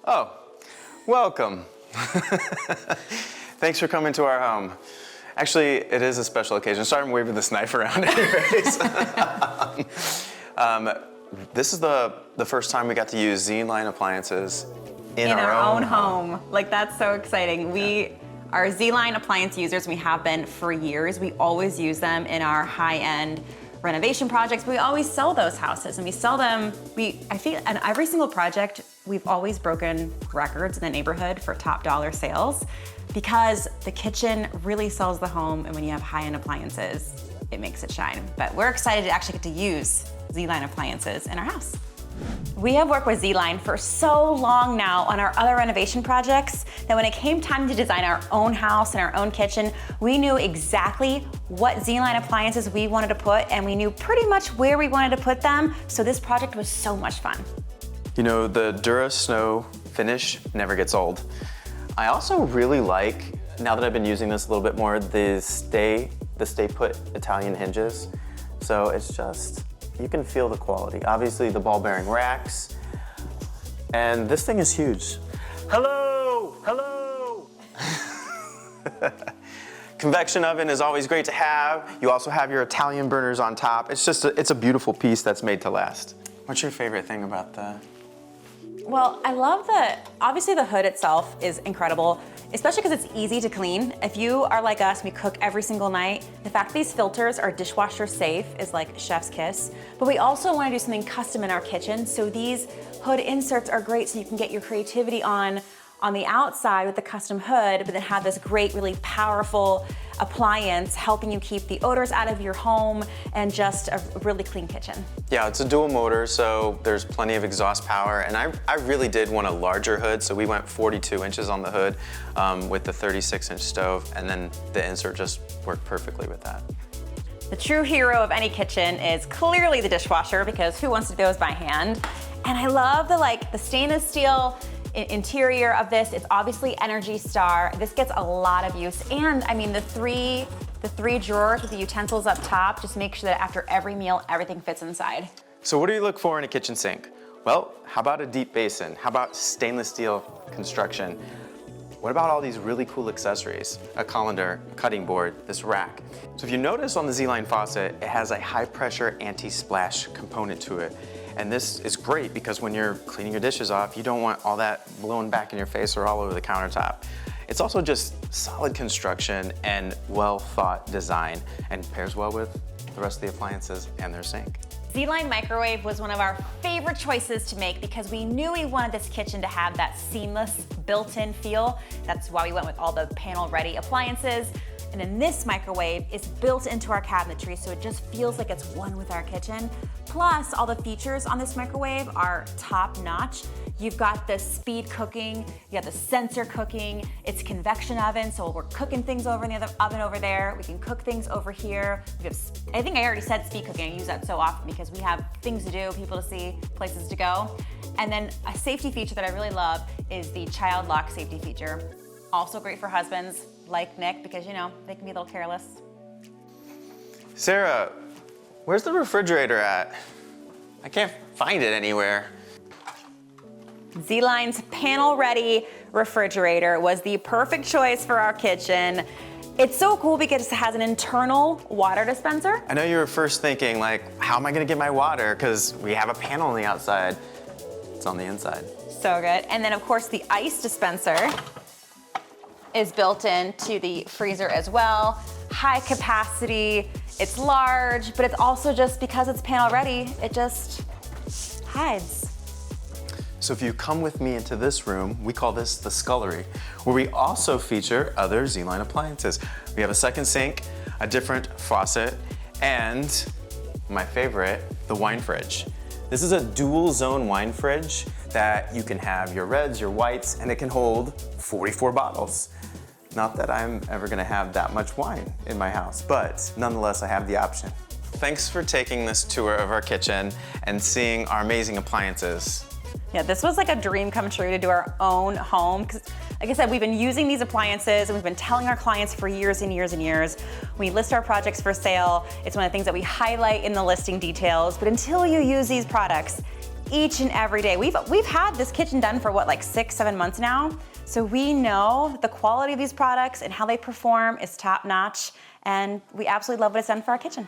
Oh, welcome. Thanks for coming to our home. Actually, it is a special occasion. Sorry I'm waving this knife around anyways. This is the first time we got to use ZLINE appliances in our own home. Like, that's so exciting. We are ZLINE appliance users. We have been for years. We always use them in our high-end renovation projects. We always sell those houses, and we sell them. I feel on every single project, we've always broken records in the neighborhood for top dollar sales because the kitchen really sells the home, and when you have high-end appliances, it makes it shine. But we're excited to actually get to use ZLINE appliances in our house. We have worked with ZLINE for so long now on our other renovation projects that when it came time to design our own house and our own kitchen, we knew exactly what ZLINE appliances we wanted to put, and we knew pretty much where we wanted to put them, so this project was so much fun. You know, the Dura Snow finish never gets old. I also really like, now that I've been using this a little bit more, the stay put Italian hinges. So it's just, you can feel the quality. Obviously the ball bearing racks, and this thing is huge. Hello, hello. Convection oven is always great to have. You also have your Italian burners on top. It's just, it's a beautiful piece that's made to last. What's your favorite thing about the? Well, I love obviously the hood itself is incredible, especially because it's easy to clean. If you are like us, we cook every single night, the fact these filters are dishwasher safe is like chef's kiss. But we also want to do something custom in our kitchen, so these hood inserts are great so you can get your creativity on the outside with the custom hood, but then have this great, really powerful appliance helping you keep the odors out of your home and just a really clean kitchen. Yeah, it's a dual motor, so there's plenty of exhaust power, and I really did want a larger hood, so we went 42 inches on the hood with the 36-inch stove, and then the insert just worked perfectly with that. The true hero of any kitchen is clearly the dishwasher, because who wants to do those by hand? And I love the stainless steel interior of this. It's obviously Energy Star. This gets a lot of use, and I mean the three drawers with the utensils up top just make sure that after every meal everything fits inside. So what do you look for in a kitchen sink? Well, how about a deep basin? How about stainless steel construction? What about all these really cool accessories? A colander, a cutting board, this rack. So if you notice on the ZLINE faucet, it has a high pressure anti-splash component to it. And this is great because when you're cleaning your dishes off, you don't want all that blowing back in your face or all over the countertop. It's also just solid construction and well thought design, and pairs well with the rest of the appliances and their sink. ZLINE microwave was one of our favorite choices to make because we knew we wanted this kitchen to have that seamless built-in feel. That's why we went with all the panel-ready appliances. And then this microwave is built into our cabinetry, so it just feels like it's one with our kitchen. Plus, all the features on this microwave are top-notch. You've got the speed cooking, you got the sensor cooking, it's convection oven, so we're cooking things over in the other oven over there. We can cook things over here. I think I already said speed cooking. I use that so often because we have things to do, people to see, places to go. And then a safety feature that I really love is the child lock safety feature. Also great for husbands like Nick because, you know, they can be a little careless. Sarah, where's the refrigerator at? I can't find it anywhere. ZLINE's panel-ready refrigerator was the perfect choice for our kitchen. It's so cool because it has an internal water dispenser. I know you were first thinking, like, how am I gonna get my water? Because we have a panel on the outside. It's on the inside. So good. And then, of course, the ice dispenser is built into the freezer as well. High capacity, it's large, but it's also just because it's panel ready, it just hides. So if you come with me into this room, we call this the scullery, where we also feature other ZLINE appliances. We have a second sink, a different faucet, and my favorite, the wine fridge. This is a dual zone wine fridge that you can have your reds, your whites, and it can hold 44 bottles. Not that I'm ever gonna have that much wine in my house, but nonetheless, I have the option. Thanks for taking this tour of our kitchen and seeing our amazing appliances. Yeah, this was like a dream come true to do our own home. Because, like I said, we've been using these appliances and we've been telling our clients for years and years and years. We list our projects for sale. It's one of the things that we highlight in the listing details. But until you use these products, each and every day. We've had this kitchen done for what, like 6-7 months now. So we know the quality of these products and how they perform is top notch, and we absolutely love what it's done for our kitchen.